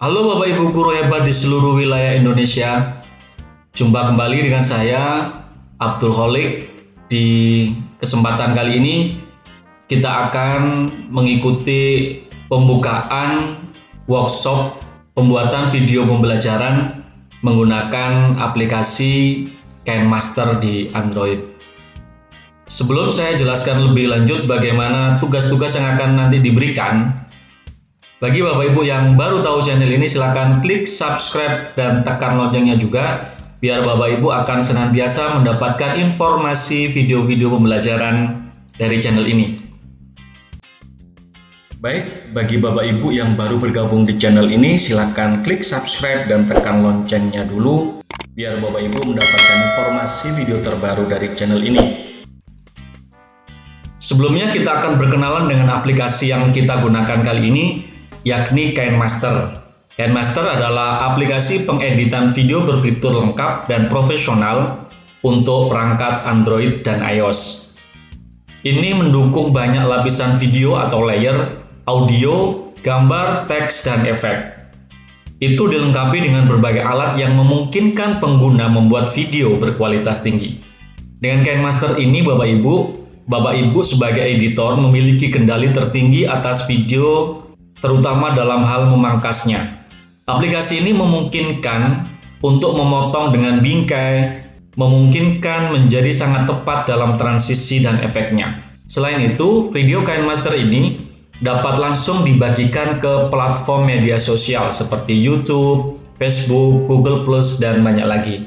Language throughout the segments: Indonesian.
Halo Bapak Ibu guru hebat di seluruh wilayah Indonesia. Jumpa kembali dengan saya Abdul Kholik. Di kesempatan kali ini kita akan mengikuti pembukaan workshop pembuatan video pembelajaran menggunakan aplikasi KineMaster di Android. Sebelum saya jelaskan lebih lanjut bagaimana tugas-tugas yang akan nanti diberikan, bagi Bapak Ibu yang baru tahu channel ini, silakan klik subscribe dan tekan loncengnya juga, biar Bapak Ibu akan senantiasa mendapatkan informasi video-video pembelajaran dari channel ini. Baik, bagi Bapak Ibu yang baru bergabung di channel ini, silakan klik subscribe dan tekan loncengnya dulu, biar Bapak Ibu mendapatkan informasi video terbaru dari channel ini. Sebelumnya kita akan berkenalan dengan aplikasi yang kita gunakan kali ini, yakni KineMaster. KineMaster adalah aplikasi pengeditan video berfitur lengkap dan profesional untuk perangkat Android dan iOS. Ini mendukung banyak lapisan video atau layer, audio, gambar, teks, dan efek. Itu dilengkapi dengan berbagai alat yang memungkinkan pengguna membuat video berkualitas tinggi. Dengan KineMaster ini, Bapak Ibu sebagai editor memiliki kendali tertinggi atas video, terutama dalam hal memangkasnya. Aplikasi ini memungkinkan untuk memotong dengan bingkai, memungkinkan menjadi sangat tepat dalam transisi dan efeknya. Selain itu, video KineMaster ini dapat langsung dibagikan ke platform media sosial seperti YouTube, Facebook, Google+, dan banyak lagi.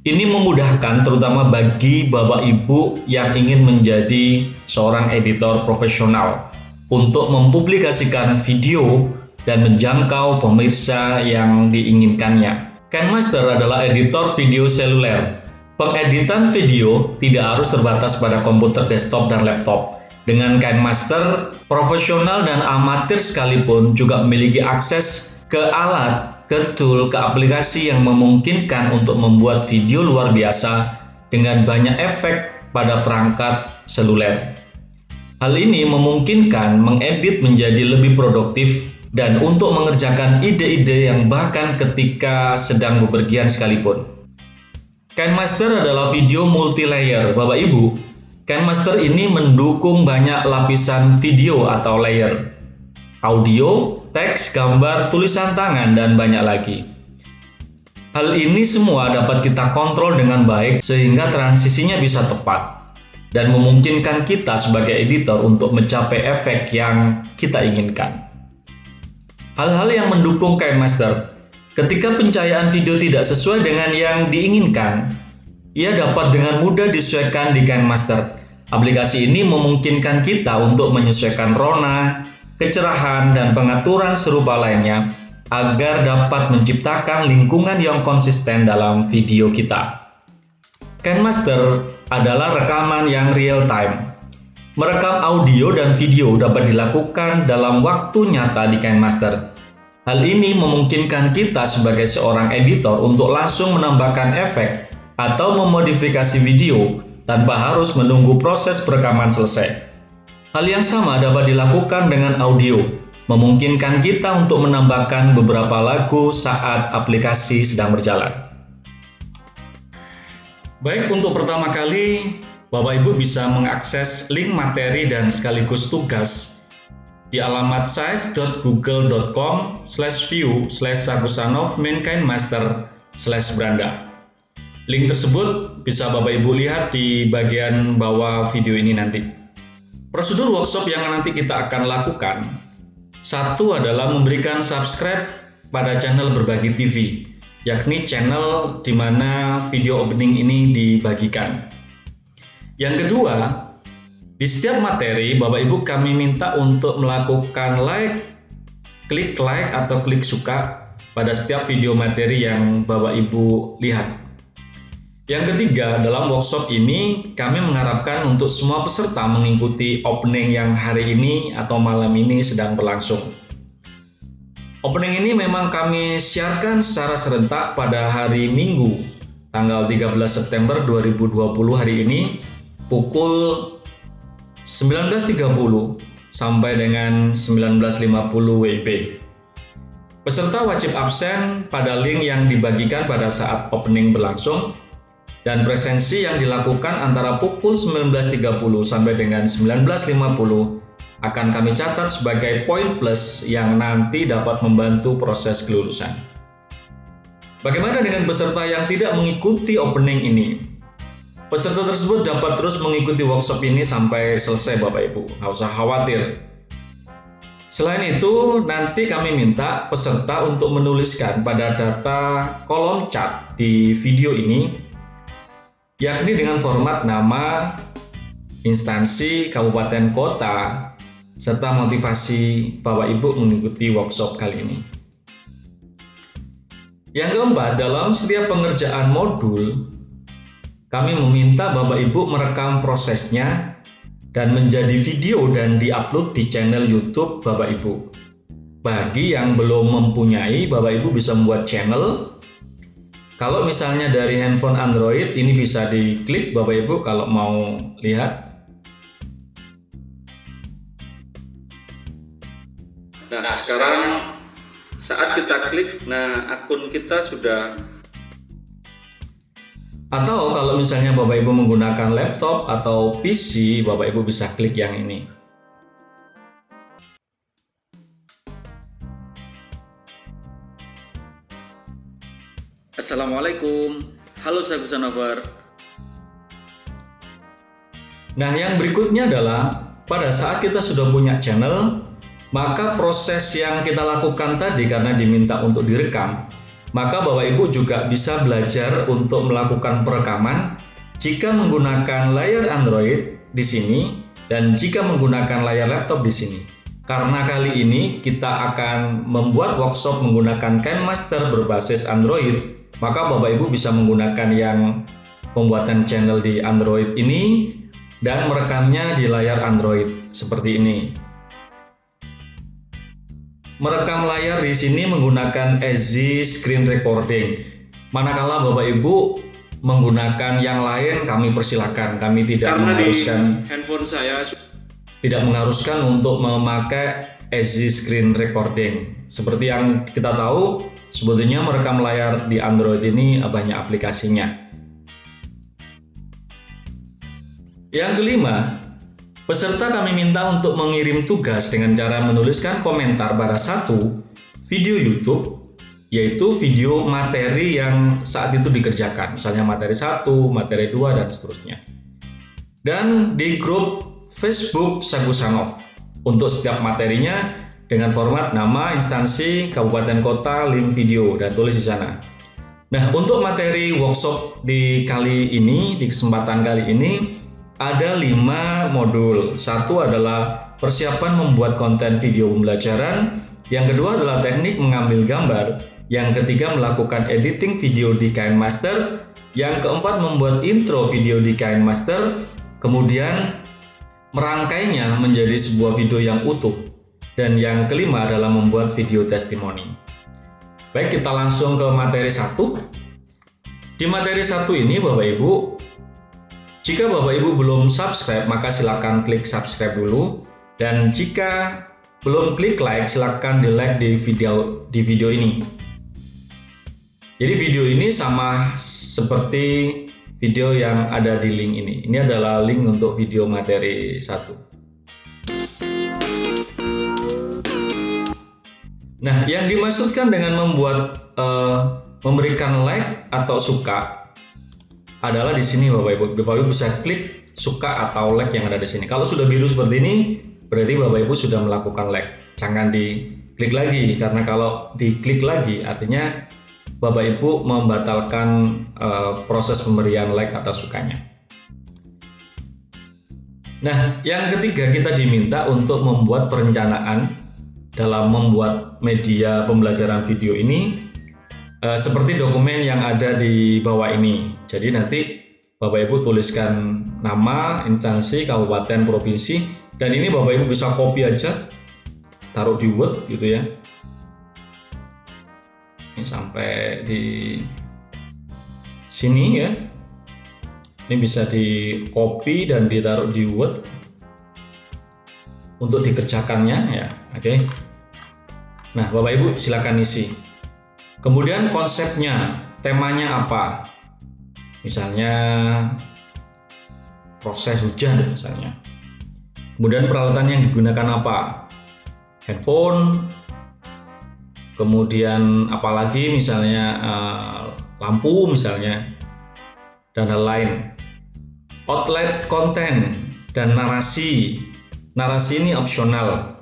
Ini memudahkan terutama bagi Bapak Ibu yang ingin menjadi seorang editor profesional untuk mempublikasikan video dan menjangkau pemirsa yang diinginkannya. KineMaster adalah editor video seluler. Pengeditan video tidak harus terbatas pada komputer desktop dan laptop. Dengan KineMaster, profesional dan amatir sekalipun juga memiliki akses ke alat, ke tool, ke aplikasi yang memungkinkan untuk membuat video luar biasa dengan banyak efek pada perangkat seluler. Hal ini memungkinkan mengedit menjadi lebih produktif dan untuk mengerjakan ide-ide yang bahkan ketika sedang bepergian sekalipun. KineMaster adalah video multi-layer, Bapak Ibu. KineMaster ini mendukung banyak lapisan video atau layer, audio, teks, gambar, tulisan tangan, dan banyak lagi. Hal ini semua dapat kita kontrol dengan baik sehingga transisinya bisa tepat dan memungkinkan kita sebagai editor untuk mencapai efek yang kita inginkan. Hal-hal yang mendukung KineMaster. Ketika pencahayaan video tidak sesuai dengan yang diinginkan, ia dapat dengan mudah disesuaikan di KineMaster. Aplikasi ini memungkinkan kita untuk menyesuaikan rona, kecerahan, dan pengaturan serupa lainnya agar dapat menciptakan lingkungan yang konsisten dalam video kita. KineMaster adalah rekaman yang real time. Merekam audio dan video dapat dilakukan dalam waktu nyata di KineMaster. Hal ini memungkinkan kita sebagai seorang editor untuk langsung menambahkan efek atau memodifikasi video tanpa harus menunggu proses perekaman selesai. Hal yang sama dapat dilakukan dengan audio, memungkinkan kita untuk menambahkan beberapa lagu saat aplikasi sedang berjalan. Baik, untuk pertama kali, Bapak Ibu bisa mengakses link materi dan sekaligus tugas di alamat sites.google.com/view/sagusanov-main-KineMaster/Beranda. Link tersebut bisa Bapak Ibu lihat di bagian bawah video ini nanti. Prosedur workshop yang nanti kita akan lakukan, satu adalah memberikan subscribe pada channel Berbagi TV, yakni channel di mana video opening ini dibagikan. Yang kedua, di setiap materi Bapak Ibu kami minta untuk melakukan klik like atau klik suka pada setiap video materi yang Bapak Ibu lihat. Yang ketiga, dalam workshop ini kami mengharapkan untuk semua peserta mengikuti opening yang hari ini atau malam ini sedang berlangsung. Opening ini memang kami siarkan secara serentak pada hari Minggu, tanggal 13 September 2020 hari ini, pukul 19.30 sampai dengan 19.50 WIB. Peserta wajib absen pada link yang dibagikan pada saat opening berlangsung, dan presensi yang dilakukan antara pukul 19.30 sampai dengan 19.50 akan kami catat sebagai poin plus yang nanti dapat membantu proses kelulusan. Bagaimana dengan peserta yang tidak mengikuti opening ini? Peserta tersebut dapat terus mengikuti workshop ini sampai selesai Bapak Ibu, nggak usah khawatir. Selain itu, nanti kami minta peserta untuk menuliskan pada data kolom chat di video ini, yakni dengan format nama, instansi, kabupaten, kota, serta motivasi Bapak Ibu mengikuti workshop kali ini. Yang keempat, dalam setiap pengerjaan modul, kami meminta Bapak Ibu merekam prosesnya dan menjadi video dan diupload di channel YouTube Bapak Ibu. Bagi yang belum mempunyai, Bapak Ibu bisa membuat channel. Kalau misalnya dari handphone Android, ini bisa diklik Bapak Ibu kalau mau lihat. Nah, sekarang saat kita klik, akun kita sudah. Atau kalau misalnya Bapak Ibu menggunakan laptop atau PC, Bapak Ibu bisa klik yang ini. Assalamualaikum, halo saya Kusanover. Nah, yang berikutnya adalah pada saat kita sudah punya channel, maka proses yang kita lakukan tadi karena diminta untuk direkam, maka Bapak Ibu juga bisa belajar untuk melakukan perekaman jika menggunakan layar Android di sini dan jika menggunakan layar laptop di sini. Karena kali ini kita akan membuat workshop menggunakan KineMaster berbasis Android, maka Bapak Ibu bisa menggunakan yang pembuatan channel di Android ini dan merekamnya di layar Android seperti ini. Merekam layar di sini menggunakan Easy Screen Recording. Manakala Bapak Ibu menggunakan yang lain, kami persilakan. Kami tidak mengharuskan handphone saya tidak mengharuskan untuk memakai Easy Screen Recording. Seperti yang kita tahu, sebetulnya merekam layar di Android ini banyak aplikasinya. Yang kelima, peserta kami minta untuk mengirim tugas dengan cara menuliskan komentar pada satu video YouTube, yaitu video materi yang saat itu dikerjakan, misalnya materi 1, materi 2, dan seterusnya. Dan di grup Facebook Sagusanov untuk setiap materinya dengan format nama, instansi, kabupaten, kota, link video, dan tulis di sana. Nah, untuk materi workshop di kesempatan kali ini, ada 5 modul. Satu adalah persiapan membuat konten video pembelajaran. Yang kedua adalah teknik mengambil gambar. Yang ketiga melakukan editing video di KineMaster. Yang keempat membuat intro video di KineMaster. Kemudian merangkainya menjadi sebuah video yang utuh. Dan yang kelima adalah membuat video testimoni. Baik, kita langsung ke materi 1. Di materi 1 ini Bapak Ibu, jika Bapak Ibu belum subscribe, maka silakan klik subscribe dulu. Dan jika belum klik like, silakan di like di video ini. Jadi video ini sama seperti video yang ada di link ini. Ini adalah link untuk video materi 1. Nah, yang dimaksudkan dengan memberikan like atau suka adalah di sini Bapak Ibu. Bapak Ibu bisa klik suka atau like yang ada di sini. Kalau sudah biru seperti ini, berarti Bapak Ibu sudah melakukan like. Jangan diklik lagi, karena kalau diklik lagi artinya Bapak Ibu membatalkan proses pemberian like atau sukanya. Nah, yang ketiga kita diminta untuk membuat perencanaan dalam membuat media pembelajaran video ini. Seperti dokumen yang ada di bawah ini. Jadi nanti Bapak Ibu tuliskan nama, instansi, kabupaten, provinsi, dan ini Bapak Ibu bisa copy aja, taruh di Word gitu ya. Ini sampai di sini ya. Ini bisa di copy dan ditaruh di Word untuk dikerjakannya ya. Oke. Nah, Bapak Ibu silakan isi. Kemudian konsepnya, temanya apa? Misalnya proses hujan misalnya. Kemudian peralatan yang digunakan apa? Handphone. Kemudian apalagi misalnya lampu misalnya dan hal lain. Outlet konten dan narasi. Narasi ini opsional.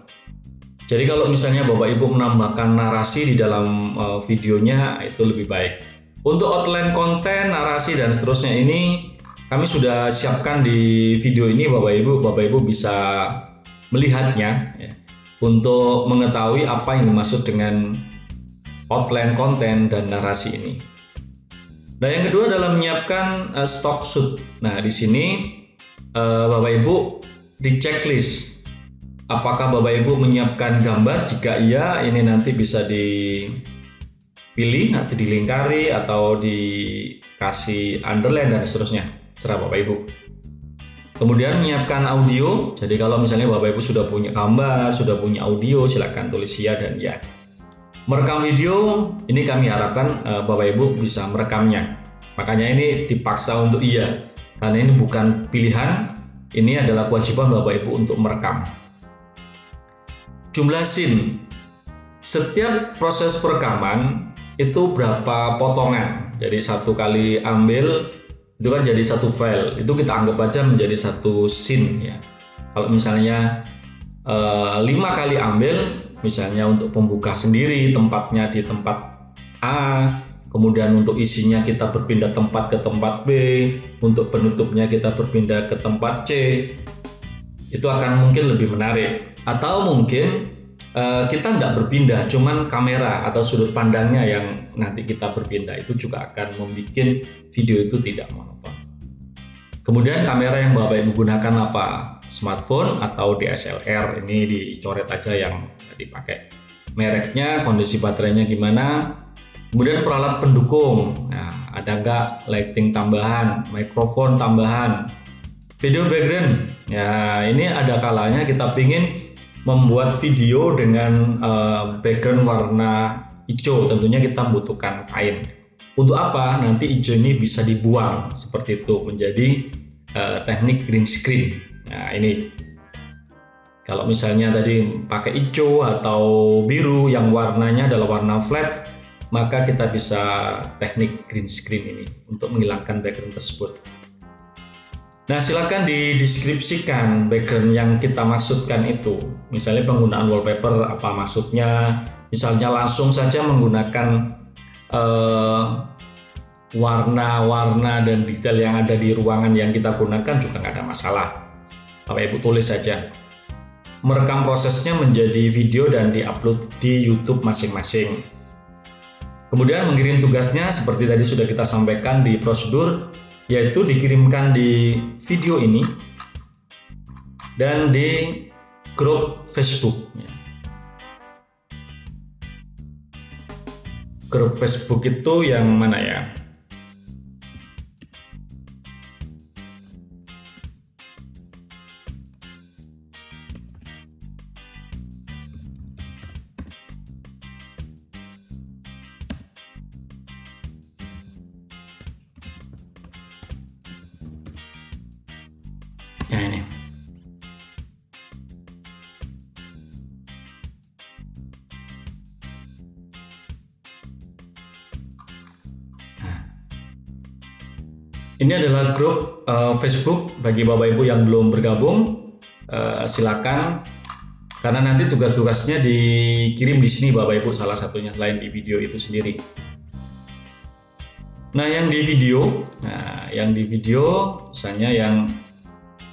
Jadi kalau misalnya Bapak Ibu menambahkan narasi di dalam videonya itu lebih baik. Untuk outline konten, narasi dan seterusnya ini kami sudah siapkan di video ini Bapak Ibu bisa melihatnya ya, untuk mengetahui apa yang dimaksud dengan outline konten dan narasi ini. Nah, yang kedua adalah menyiapkan stock shoot. Nah, di sini Bapak Ibu di checklist. Apakah Bapak Ibu menyiapkan gambar? Jika iya, ini nanti bisa dipilih, nanti dilingkari atau dikasih underline dan seterusnya. Serah Bapak Ibu. Kemudian menyiapkan audio. Jadi kalau misalnya Bapak Ibu sudah punya gambar, sudah punya audio, silakan tulis ya dan ya. Merekam video, ini kami harapkan Bapak Ibu bisa merekamnya. Makanya ini dipaksa untuk iya, karena ini bukan pilihan, ini adalah kewajiban Bapak Ibu untuk merekam. Jumlah scene. Setiap proses perekaman itu berapa potongan. Jadi satu kali ambil itu kan jadi satu file. Itu kita anggap aja menjadi satu scene ya. Kalau misalnya 5 kali ambil, misalnya untuk pembuka sendiri tempatnya di tempat A, kemudian untuk isinya kita berpindah tempat ke tempat B, untuk penutupnya kita berpindah ke tempat C. Itu akan mungkin lebih menarik. Atau mungkin kita tidak berpindah, cuman kamera atau sudut pandangnya yang nanti kita berpindah, itu juga akan membuat video itu tidak monoton. Kemudian kamera yang Bapak Ibu gunakan apa? Smartphone atau DSLR, ini dicoret aja yang dipakai. Mereknya, kondisi baterainya gimana. Kemudian peralat pendukung, nah, ada nggak lighting tambahan, mikrofon tambahan, video background. Ya, ini ada kalanya kita pingin membuat video dengan background warna hijau, tentunya kita membutuhkan kain. Untuk apa? Nanti hijau ini bisa dibuang seperti itu menjadi teknik green screen. Nah, ini kalau misalnya tadi pakai hijau atau biru yang warnanya adalah warna flat, maka kita bisa teknik green screen ini untuk menghilangkan background tersebut. Nah, silakan dideskripsikan background yang kita maksudkan itu. Misalnya penggunaan wallpaper, apa maksudnya? Misalnya langsung saja menggunakan warna-warna dan detail yang ada di ruangan yang kita gunakan juga nggak ada masalah. Bapak Ibu tulis saja. Merekam prosesnya menjadi video dan diupload di YouTube masing-masing. Kemudian mengirim tugasnya seperti tadi sudah kita sampaikan di prosedur, yaitu dikirimkan di video ini dan di grup Facebook. Grup Facebook itu yang mana ya? Nah, ini. Ini adalah grup Facebook bagi Bapak Ibu yang belum bergabung. Silakan, karena nanti tugas-tugasnya dikirim di sini Bapak Ibu, salah satunya selain di video itu sendiri. Nah, yang di video, misalnya yang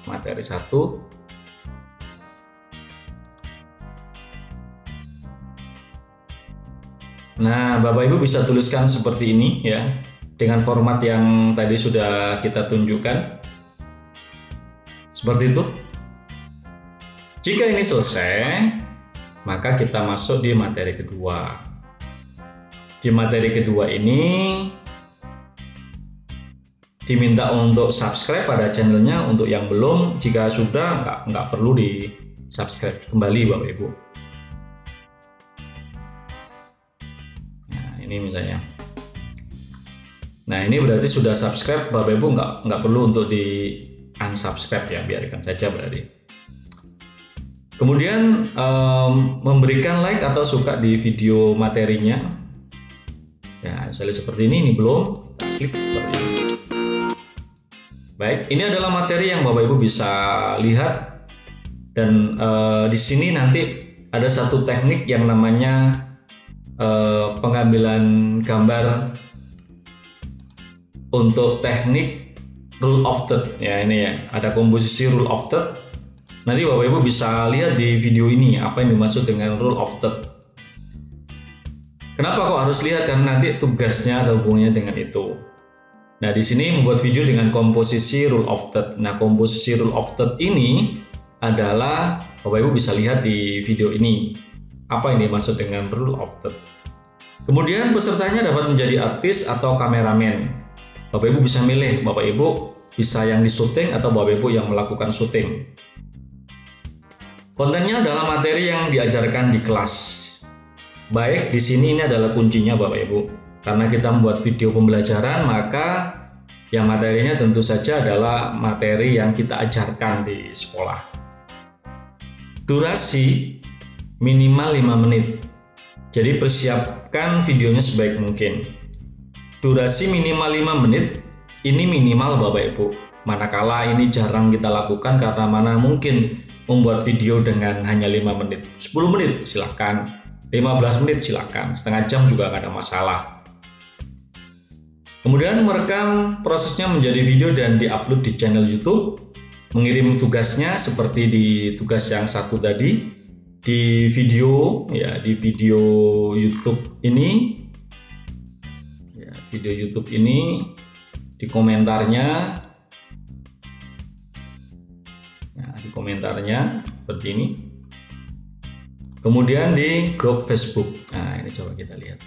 materi 1. Nah, Bapak Ibu bisa tuliskan seperti ini ya, dengan format yang tadi sudah kita tunjukkan. Seperti itu. Jika ini selesai, maka kita masuk di materi kedua. Di materi kedua ini diminta untuk subscribe pada channelnya. Untuk yang belum, jika sudah nggak perlu di subscribe kembali Bapak Ibu. ini misalnya. Nah, ini berarti sudah subscribe, Bapak Ibu nggak perlu untuk di unsubscribe ya, biarkan saja berarti. Kemudian memberikan like atau suka di video materinya. Ya, misalnya seperti ini belum, kita klik seperti ini. Baik, ini adalah materi yang Bapak Ibu bisa lihat, dan di sini nanti ada satu teknik yang namanya pengambilan gambar untuk teknik rule of third. Ya, ini ya, ada komposisi rule of third. Nanti Bapak Ibu bisa lihat di video ini apa yang dimaksud dengan rule of third. Kenapa kok harus lihat? Karena nanti tugasnya ada hubungannya dengan itu. Nah, di sini membuat video dengan komposisi rule of third. Nah, komposisi rule of third ini adalah Bapak Ibu bisa lihat di video ini apa yang dimaksud dengan rule of third. Kemudian pesertanya dapat menjadi artis atau kameramen. Bapak Ibu bisa milih, Bapak Ibu bisa yang di-syuting atau Bapak Ibu yang melakukan syuting. Kontennya adalah materi yang diajarkan di kelas. Baik, di sini ini adalah kuncinya Bapak Ibu. Karena kita membuat video pembelajaran, maka yang materinya tentu saja adalah materi yang kita ajarkan di sekolah. Durasi minimal 5 menit. Jadi persiapkan videonya sebaik mungkin. Durasi minimal 5 menit, ini minimal Bapak Ibu. Manakala ini jarang kita lakukan karena mana mungkin membuat video dengan hanya 5 menit. 10 menit silakan, 15 menit silakan, setengah jam juga nggak ada masalah. Kemudian merekam prosesnya menjadi video dan diupload di channel YouTube. Mengirim tugasnya seperti di tugas yang satu tadi, di video ya, di video YouTube ini ya, video YouTube ini di komentarnya. Nah, di komentarnya seperti ini. Kemudian di grup Facebook. Nah, ini coba kita lihat.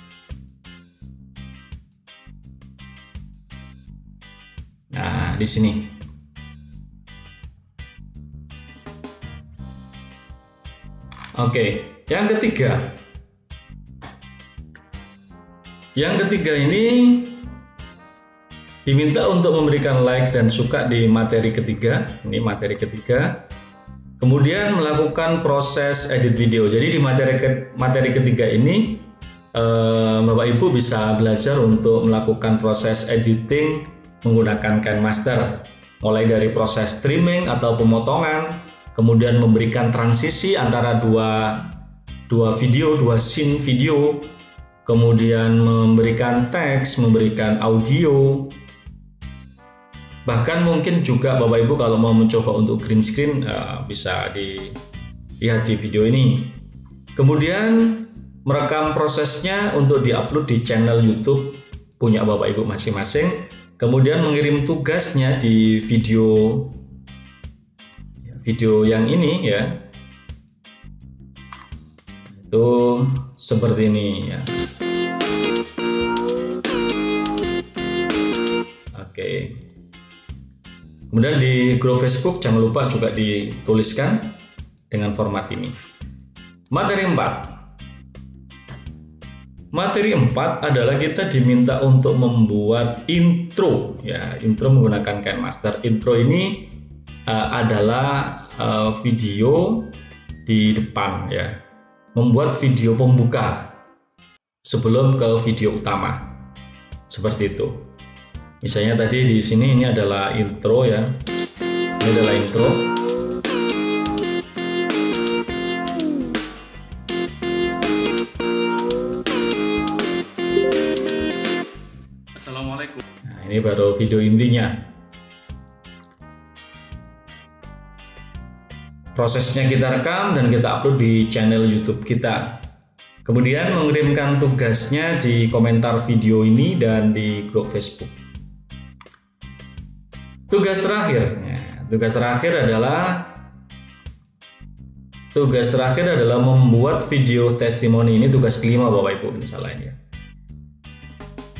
Nah, di sini. Oke, yang ketiga. Yang ketiga ini diminta untuk memberikan like dan suka di materi ketiga. Ini materi ketiga. Kemudian melakukan proses edit video. Jadi di materi ketiga ini Bapak Ibu bisa belajar untuk melakukan proses editing menggunakan KineMaster. Mulai dari proses trimming atau pemotongan, kemudian memberikan transisi antara dua video, dua scene video, kemudian memberikan teks, memberikan audio. Bahkan mungkin juga Bapak Ibu kalau mau mencoba untuk green screen bisa dilihat di video ini. Kemudian merekam prosesnya untuk diupload di channel YouTube punya Bapak Ibu masing-masing. Kemudian mengirim tugasnya di video yang ini ya. Itu seperti ini ya. Oke. Kemudian di grup Facebook jangan lupa juga dituliskan dengan format ini. Materi 4. Materi 4 adalah kita diminta untuk membuat intro ya, intro menggunakan KineMaster. Intro ini adalah video di depan ya. Membuat video pembuka sebelum ke video utama. Seperti itu. Misalnya tadi di sini ini adalah intro ya. Ini adalah intro. Assalamualaikum. Nah, ini baru video intinya. Prosesnya kita rekam dan kita upload di channel YouTube kita. Kemudian mengirimkan tugasnya di komentar video ini dan di grup Facebook. Tugas terakhir adalah membuat video testimoni. Ini tugas kelima Bapak Ibu, ini salah ini ya.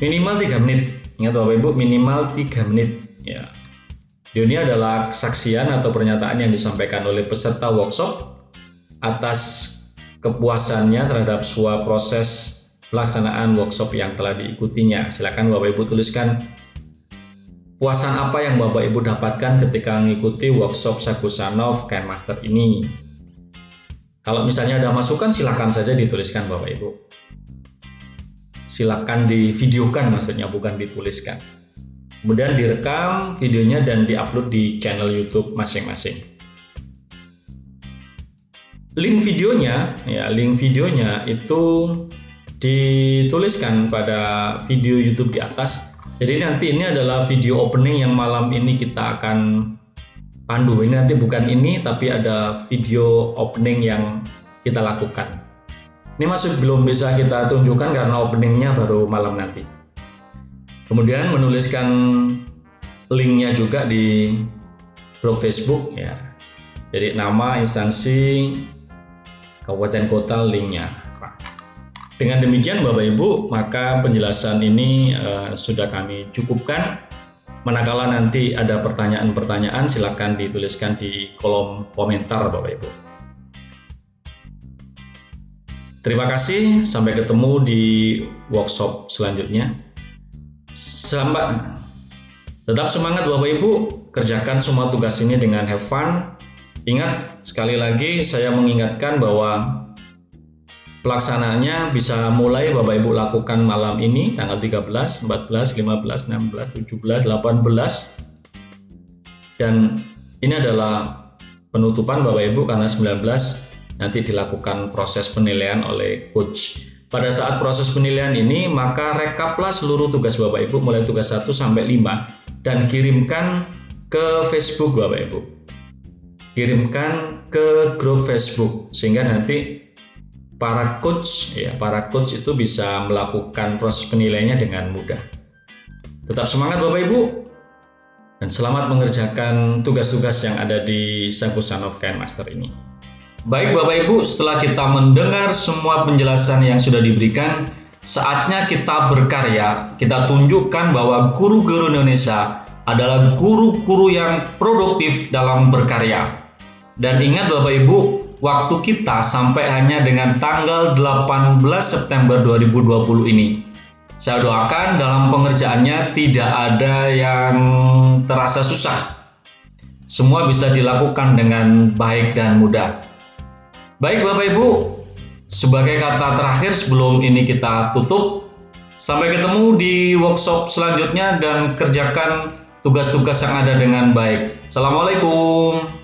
Minimal 3 menit. Ingat Bapak Ibu, minimal 3 menit ya. Video ini adalah kesaksian atau pernyataan yang disampaikan oleh peserta workshop atas kepuasannya terhadap sebuah proses pelaksanaan workshop yang telah diikutinya. Silakan Bapak Ibu tuliskan puasan apa yang Bapak Ibu dapatkan ketika mengikuti workshop Sakusanov Kain Master ini. Kalau misalnya ada masukan, silakan saja dituliskan Bapak Ibu. Silakan divideokan, maksudnya bukan dituliskan. Kemudian direkam videonya dan diupload di channel YouTube masing-masing. Link videonya itu dituliskan pada video YouTube di atas. Jadi nanti ini adalah video opening yang malam ini kita akan pandu. Ini nanti bukan ini, tapi ada video opening yang kita lakukan. Ini masih belum bisa kita tunjukkan karena openingnya baru malam nanti. Kemudian menuliskan linknya juga di grup Facebook ya. Jadi nama, instansi, kabupaten kota, linknya. Dengan demikian Bapak Ibu, maka penjelasan ini sudah kami cukupkan. Manakala nanti ada pertanyaan-pertanyaan, silakan dituliskan di kolom komentar Bapak Ibu. Terima kasih, sampai ketemu di workshop selanjutnya. Tetap semangat Bapak Ibu, kerjakan semua tugas ini dengan have fun. Ingat, sekali lagi saya mengingatkan bahwa pelaksanaannya bisa mulai Bapak Ibu lakukan malam ini, tanggal 13, 14, 15, 16, 17, 18. Dan ini adalah penutupan Bapak Ibu karena 19 nanti dilakukan proses penilaian oleh coach. Pada saat proses penilaian ini, maka rekaplah seluruh tugas Bapak Ibu mulai tugas 1 sampai 5 dan kirimkan ke Facebook Bapak Ibu. Kirimkan ke grup Facebook sehingga nanti para coach itu bisa melakukan proses penilaiannya dengan mudah. Tetap semangat Bapak Ibu dan selamat mengerjakan tugas-tugas yang ada di Sakusanov Kain Master ini. Baik Bapak Ibu, setelah kita mendengar semua penjelasan yang sudah diberikan, saatnya kita berkarya. Kita tunjukkan bahwa guru-guru Indonesia adalah guru-guru yang produktif dalam berkarya. Dan ingat Bapak Ibu, waktu kita sampai hanya dengan tanggal 18 September 2020 ini. Saya doakan dalam pengerjaannya tidak ada yang terasa susah. Semua bisa dilakukan dengan baik dan mudah. Baik Bapak Ibu, sebagai kata terakhir sebelum ini kita tutup, sampai ketemu di workshop selanjutnya dan kerjakan tugas-tugas yang ada dengan baik. Assalamualaikum.